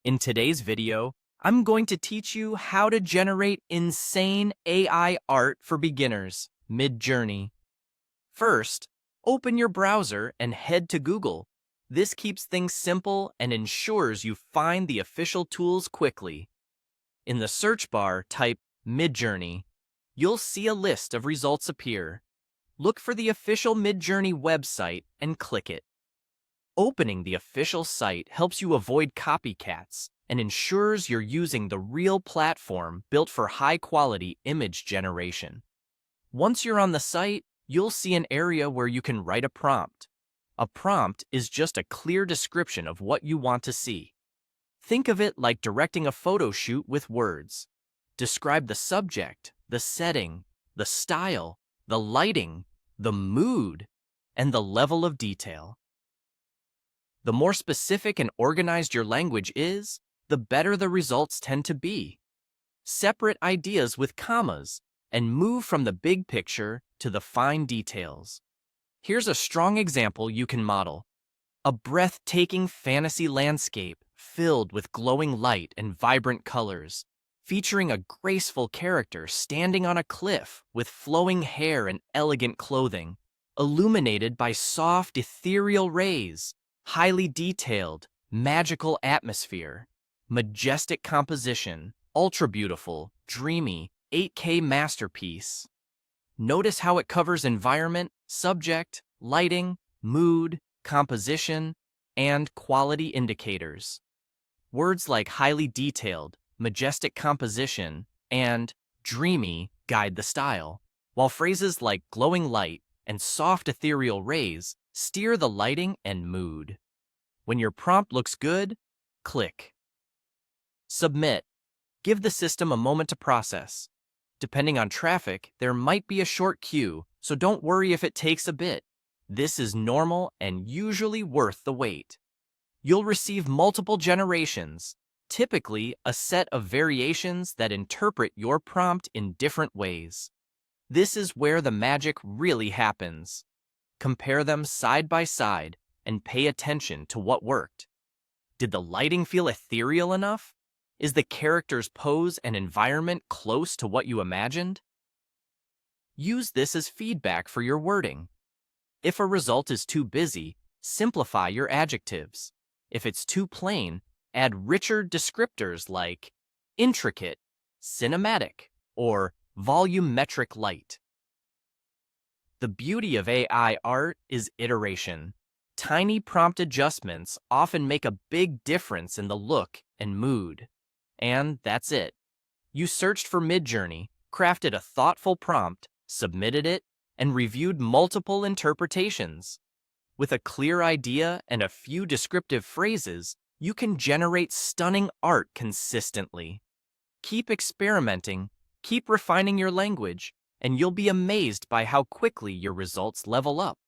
In today's video, I'm going to teach you how to generate insane AI art for beginners, Midjourney. First, open your browser and head to Google. This keeps things simple and ensures you find the official tools quickly. In the search bar, type Midjourney. You'll see a list of results appear. Look for the official Midjourney website and click it. Opening the official site helps you avoid copycats and ensures you're using the real platform built for high-quality image generation. Once you're on the site, you'll see an area where you can write a prompt. A prompt is just a clear description of what you want to see. Think of it like directing a photo shoot with words. Describe the subject, the setting, the style, the lighting, the mood, and the level of detail. The more specific and organized your language is, the better the results tend to be. Separate ideas with commas and move from the big picture to the fine details. Here's a strong example you can model. A breathtaking fantasy landscape filled with glowing light and vibrant colors, featuring a graceful character standing on a cliff with flowing hair and elegant clothing, illuminated by soft, ethereal rays. Highly detailed, magical atmosphere, majestic composition, ultra beautiful, dreamy, 8K masterpiece. Notice how it covers environment, subject, lighting, mood, composition, and quality indicators. Words like highly detailed, majestic composition, and dreamy guide the style, while phrases like glowing light and soft ethereal rays steer the lighting and mood. When your prompt looks good, click. Submit. Give the system a moment to process. Depending on traffic, there might be a short queue, so don't worry if it takes a bit. This is normal and usually worth the wait. You'll receive multiple generations, typically a set of variations that interpret your prompt in different ways. This is where the magic really happens. Compare them side by side and pay attention to what worked. Did the lighting feel ethereal enough? Is the character's pose and environment close to what you imagined? Use this as feedback for your wording. If a result is too busy, simplify your adjectives. If it's too plain, add richer descriptors like intricate, cinematic, or volumetric light. The beauty of AI art is iteration. Tiny prompt adjustments often make a big difference in the look and mood. And that's it. You searched for Midjourney, crafted a thoughtful prompt, submitted it, and reviewed multiple interpretations. With a clear idea and a few descriptive phrases, you can generate stunning art consistently. Keep experimenting, keep refining your language, and you'll be amazed by how quickly your results level up.